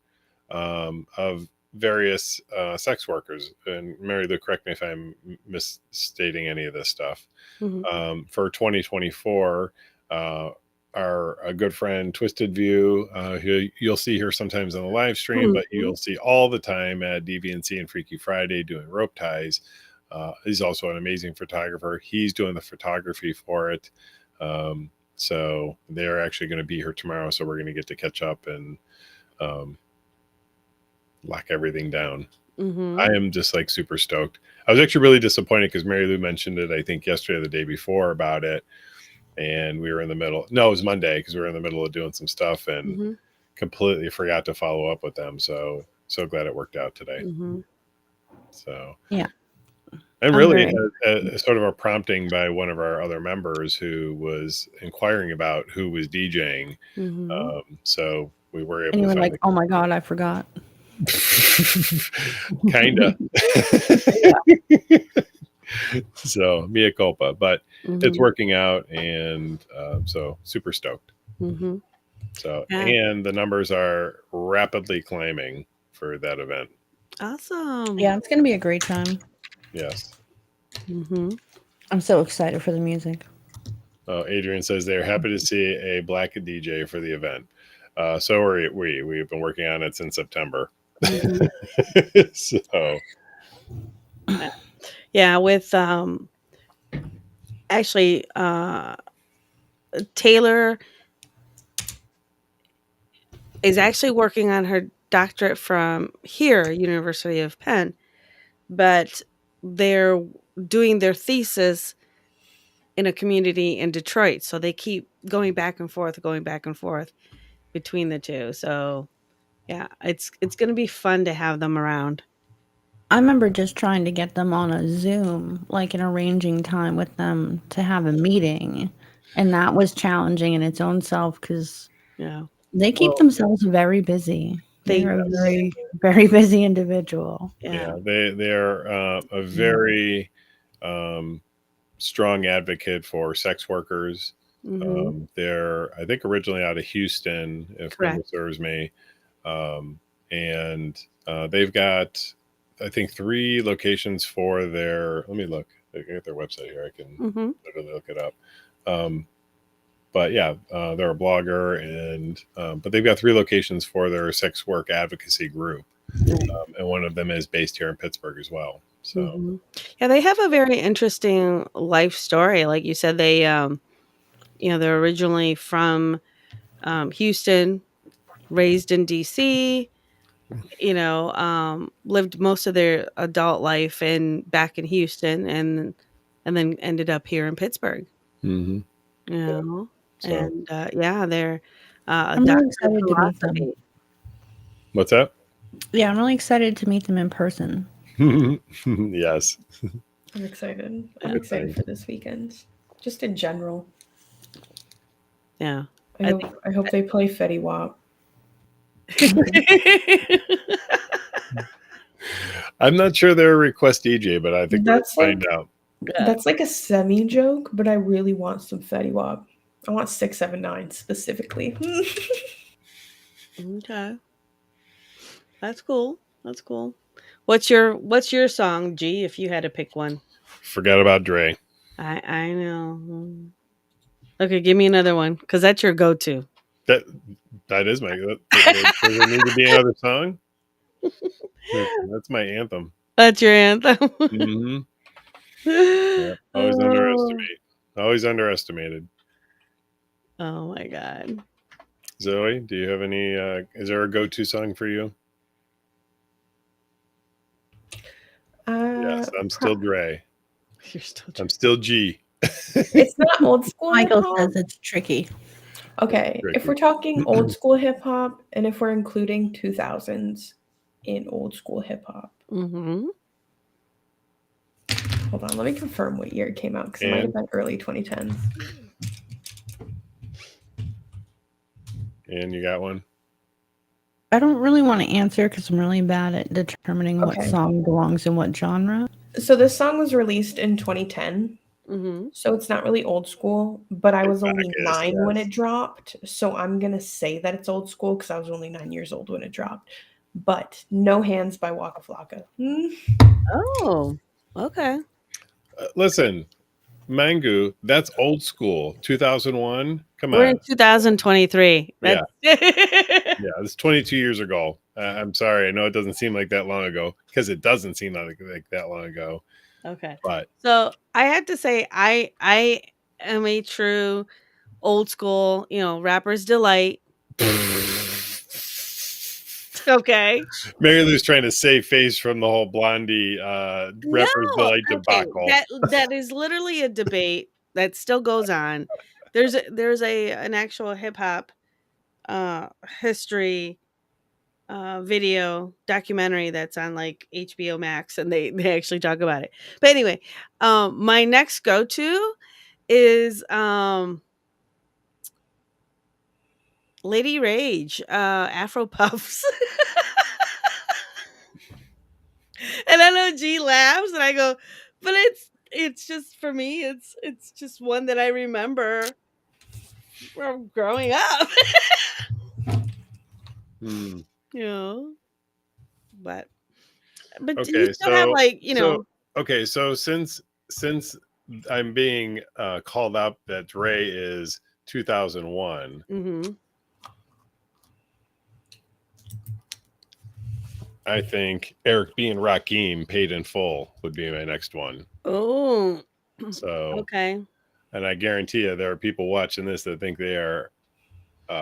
of various sex workers. And Mary Lou, correct me if I'm misstating any of this stuff. Mhm. For 2024, our a good friend Twisted View, who you'll see her sometimes on the live stream, but Mhm. you'll see all the time at DVNC and Freaky Friday doing rope ties. He's also an amazing photographer. He's doing the photography for it. So they're actually going to be here tomorrow. So we're going to get to catch up and um, lock everything down. I Mhm. am just like super stoked. I was actually really disappointed because Mary Lou mentioned it, I think yesterday or the day before about it. And we were in the middle. No, it was Monday because we were in the middle of doing some stuff and Mhm. completely forgot to follow up with them. So glad it worked out today. Mhm. So Yeah. and I'm really very a sort of a prompting by one of our other members who was inquiring about who was DJing. Mhm. So we were and able you to were like, finally "Oh my god, I forgot." kinda. Yeah. So mea culpa, but it's Mhm. working out, and so super stoked. Mhm. So Yeah. and the numbers are rapidly climbing for that event. Awesome. Yeah, it's gonna be a great time. Yes. Mhm. I'm so excited for the music. Adrian says they're happy to see a black DJ for the event. So are we. We've been working on it since September. Mhm. So Yeah. Yeah, with actually Taylor is actually working on her doctorate from here, University of Penn, but they're doing their thesis in a community in Detroit. So they keep going back and forth between the two. So yeah, it's gonna be fun to have them around. I remember just trying to get them on a Zoom, like, and arranging time with them to have a meeting, and that was challenging in its own self because Yeah. they keep well, themselves very busy. They They are a yes. very, very busy individual. yeah. Yeah, they're a very um, strong advocate for sex workers. Mhm. They're, I think, originally out of Houston, if memory Correct. serves me, and they've got, I think, 3 locations for their. Let me look. I got their website here. I can Mhm. literally look it up. But yeah, they're a blogger, and but they've got 3 locations for their sex work advocacy group, and one of them is based here in Pittsburgh as well. So. Mhm. Yeah, they have a very interesting life story. Like you said, they they're originally from Houston, raised in DC, lived most of their adult life in back in Houston and then ended up here in Pittsburgh, Mhm. you Yeah. know. So And yeah, they're a I'm really doctor of excited to meet them. philosophy. what's that? Yeah, I'm really excited to meet them in person. Yes. I'm excited. I'm Yeah. Good excited thing. for this weekend. Just in general. Yeah. I I hope I hope they play Fetty Wap. think I'm not sure they're a request DJ, but I think we're That's gonna find like out. Yeah. that's like a semi joke, but I really want some Fetty Wap. I want 679 specifically. Okay. That's cool. That's cool. What's your song, G, if you had to pick one? Forgot about Dre. I know. Okay, give me another one cuz that's your go-to. That that is my. Does there need to be another song? That's my anthem. That's your anthem. Hmm. Yeah. Always Oh. underestimate. Always underestimated. Oh my god. Zoe, do you have any? Is there a go-to song for you? Yes, I'm still Pro- Dre. You're still I'm still G. it's not old school hip Michael hop. says it's tricky. Okay, if we're talking old school hip hop, and if we're including 2000s in old school hip hop, Mm-hmm. hold on, let me confirm what year it came out because it might have been early 2010s. And you got one? I don't really want to answer because I'm really bad at determining what Okay. song belongs in what genre. So this song was released in 2010. Mm-hmm. So it's not really old school, but I was only Bacchus, 9 when yes. it dropped. So I'm going to say that it's old school because I was only 9 years old when it dropped. But No Hands by Waka Flocka. Oh, okay. Listen, Mangu, that's old school. 2001. Come We're on. in 2023. Yeah. That's Yeah, it's 22 years ago. I'm sorry. I know it doesn't seem like that long ago because it doesn't seem like that long ago. okay. But So I had to say I am a true old school, rapper's delight. Okay. Mary Lou's trying to save face from the whole Blondie No, Rapper's Delight okay. debacle. That is literally a debate that still goes on. There's an actual hip hop history video documentary that's on like HBO Max, and they actually talk about it. But anyway, my next go to is Lady Rage, Afro Puffs. And I know G laughs, and I go, but it's just for me. It's just one that I remember from growing up. Hmm. you know, but do you Okay, still have like okay, so since I'm being called up that Dre is 2001, Mm-hmm. I think Eric B. and Rakim, Paid in Full, would be my next one. Oh, So, okay. and I guarantee you there are people watching this that think they are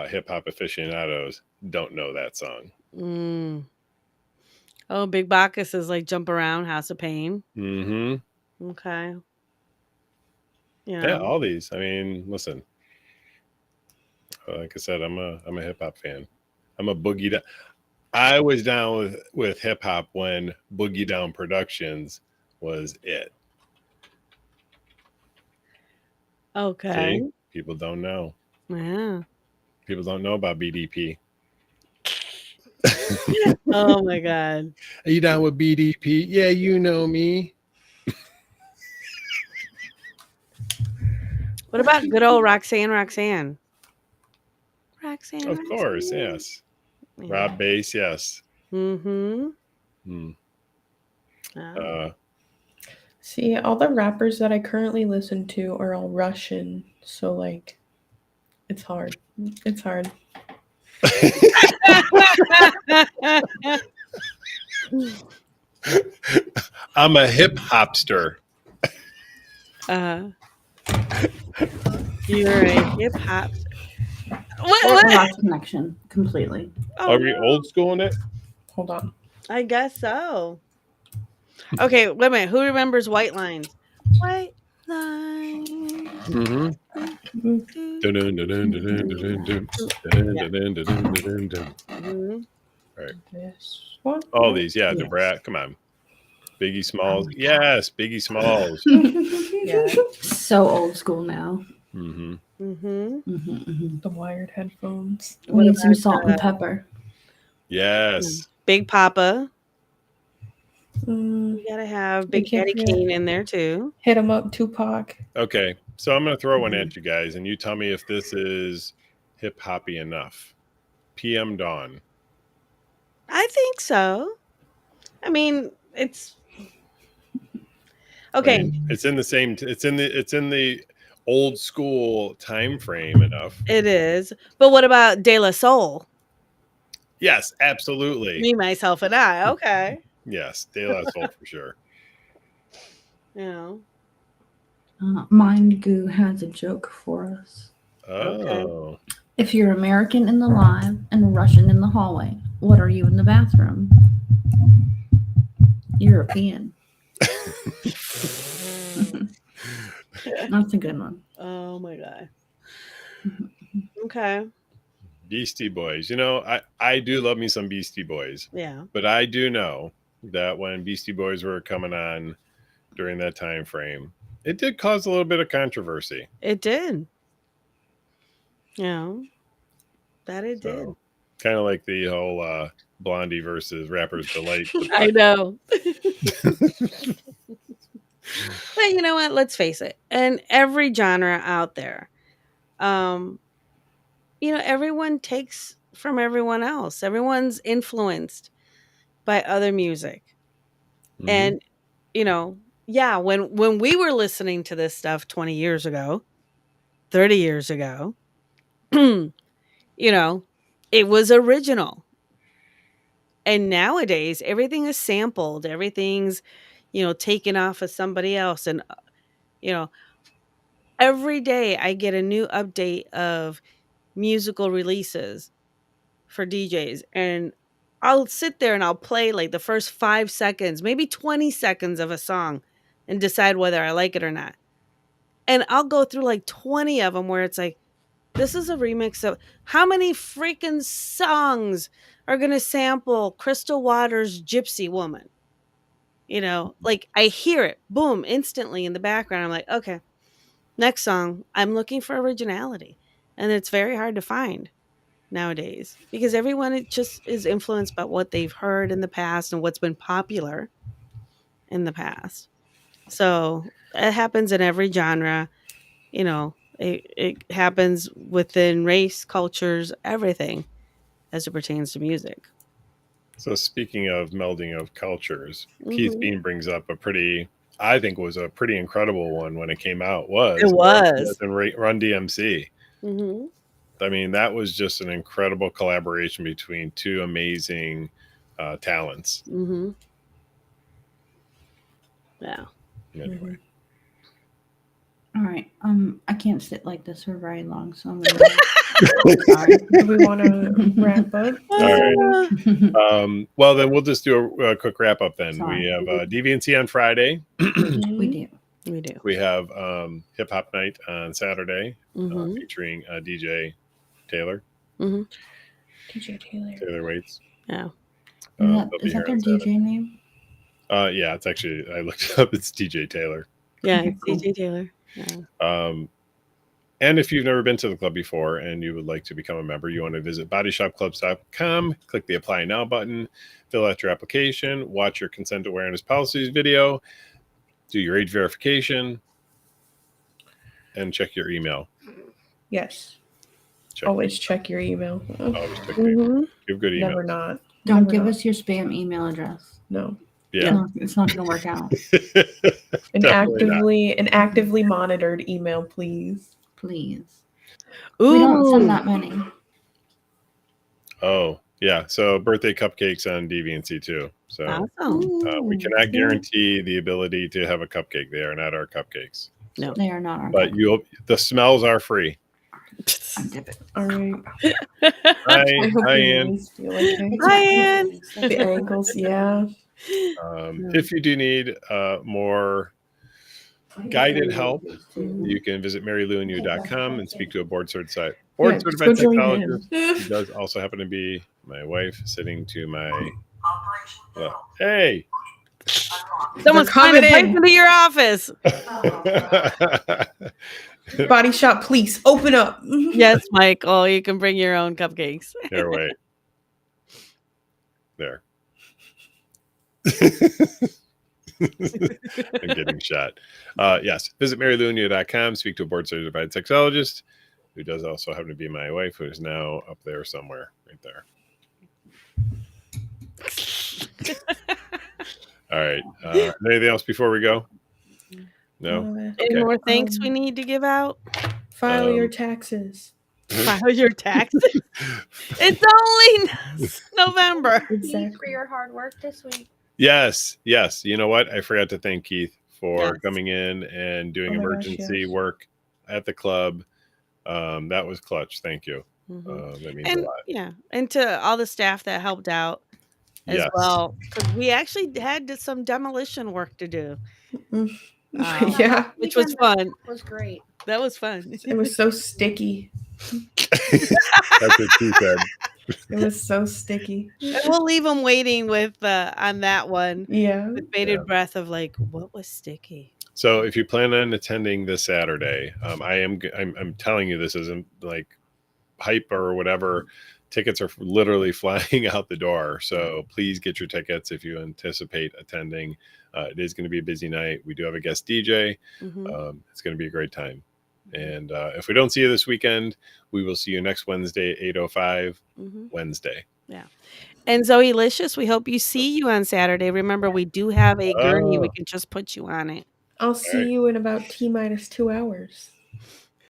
hip hop aficionados, don't know that song. Mm. Oh, Big Bacchus is like Jump Around, House of Pain. Mm-hmm. Okay. Yeah, all these. I mean, listen. Like I said, I'm a hip hop fan. I'm a boogie down. I was down with hip hop when Boogie Down Productions was it. Okay. See, people don't know. Yeah. People don't know about BDP. Oh my God. Are you down with BDP? Yeah, you know me. What about good old Roxanne? Roxanne. Of course, yes. Yeah. Rob Bass, yes. Mm-hmm. Hmm. See, all the rappers that I currently listen to are all Russian. So, like, it's hard. It's hard. I'm a hip hopster. You're a hip hop. What? Lost connection completely. Oh, Are we old school in it? Hold on. I guess so. Okay, wait a minute. Who remembers White Lines? White Lines. Mm-hmm. Right. This one. All these, yeah, Yes. Debrat. Come on. Biggie Smalls. Yes, Biggie Smalls. Yeah. So old school now. Mm-hmm. Mm-hmm. The wired headphones. We need some salt and pepper. Yes. Big Papa. Mm, You gotta have I Big can't Daddy forget. Kane in there too. Hit 'em up, Tupac. Okay. So I'm going to throw one at you guys, and you tell me if this is hip hoppy enough. PM Dawn. I think so. I mean, it's okay. I mean, it's in the same. It's in the old school time frame enough. It is. But what about De La Soul? Yes, absolutely. Me, myself, and I. Okay. Yes, De La Soul for sure. You know. Mind Goo has a joke for us. Oh. If you're American in the live and Russian in the hallway, what are you in the bathroom? European. That's a good one. Oh my God. Okay. Beastie Boys. You know, I do love me some Beastie Boys, Yeah. but I do know that when Beastie Boys were coming on during that time frame, it did cause a little bit of controversy. It did. Yeah. That it did. So, kind of like the whole Blondie versus Rapper's Delight. I know. But you know what? Let's face it. And every genre out there, um, everyone takes from everyone else. Everyone's influenced by other music. Mhm. And, yeah, when we were listening to this stuff 20 years ago, 30 years ago, it was original. And nowadays, everything is sampled. Everything's, taken off of somebody else. And, you know, every day I get a new update of musical releases for DJs. And I'll sit there and I'll play like the first 5 seconds, maybe 20 seconds of a song and decide whether I like it or not. And I'll go through like 20 of them where it's like, this is a remix of how many freaking songs are going to sample Crystal Waters' Gypsy Woman? Like I hear it, boom, instantly in the background. I'm like, okay, next song. I'm looking for originality. And it's very hard to find nowadays because everyone it just is influenced by what they've heard in the past and what's been popular in the past. So it happens in every genre. It happens within race, cultures, everything as it pertains to music. So speaking of melding of cultures, Keith Mhm. Bean brings up I think was a pretty incredible one when it came out. It was. And Run DMC. Mhm. I mean, that was just an incredible collaboration between two amazing talents. Mhm. Yeah. Anyway, All right. I can't sit like this for very long, so I'm gonna. Sorry. Do we want to wrap up? right. Well, then we'll just do a quick wrap up. Then Sorry. we have DVNC on Friday. We do. We do. We have Hip Hop Night on Saturday, Mhm. featuring DJ Taylor. Mhm. DJ Taylor. Taylor Waits. Yeah. They'll be Is here that their on Saturday. DJ name? Yeah, it's actually, I looked it up. It's DJ Taylor. Yeah, Okay, it's cool. DJ Taylor. Yeah. And if you've never been to the club before and you would like to become a member, you want to visit bodyshopclubs.com, click the Apply Now button, fill out your application, watch your consent awareness policies video, do your age verification, and check your email. Yes. Check. Always check your email. Always check your email. Mhm. You have good email. Never not. Don't Never give not. us your spam email address. No. Yeah. It's not going to work out. An Definitely actively monitored email, please. Please. Ooh. We don't send that many. Oh, yeah. So birthday cupcakes on DVNC too. So Awesome. we cannot guarantee the ability to have a cupcake. They are not our cupcakes. No. They are not our. But the smells are free. I'm dipping. All right. Hi, I hope hi, your Ann. knees feel okay. Hi, Ann. The ankles, yeah. If you do need more guided help, you can visit marylouandyou.com and speak to a board-certified Go join psychologist. him. She does also happen to be my wife, sitting to my hey. Someone's coming coming in. into your office. Body shop, please open up. Yes, Michael. You can bring your own cupcakes. Here, wait. There. I'm getting shot. Yes, visit marylouandyou.com, speak to a board-certified sexologist, who does also happen to be my wife, who is now up there somewhere, right there. All right. Anything else before we go? No? Any more thanks we need to give out? File your taxes. File your taxes. It's only November. Exactly. For your hard work this week. Yes. You know what? I forgot to thank Keith for Yes. coming in and doing Oh my gosh, emergency yes. work at the club. That was clutch. Thank you. Mhm. That means And a lot. yeah, and to all the staff that helped out as Yes. well, because we actually had some demolition work to do, Yeah. which was fun. Was great. That was fun. It was so sticky. That's what she said. It was so sticky. And we'll leave them waiting with on that one Yeah. with bated breath of like, what was sticky? So if you plan on attending this Saturday, I'm telling you, this isn't like hype or whatever. Tickets are literally flying out the door. So please get your tickets if you anticipate attending. It is going to be a busy night. We do have a guest DJ. It's going to be a great time. And if we don't see you this weekend, we will see you next Wednesday at 8:05 Wednesday. Yeah. And Zoe Licious, we hope you see you on Saturday. Remember, we do have a gurney. We can just put you on it. I'll see you in about T-minus 2 hours.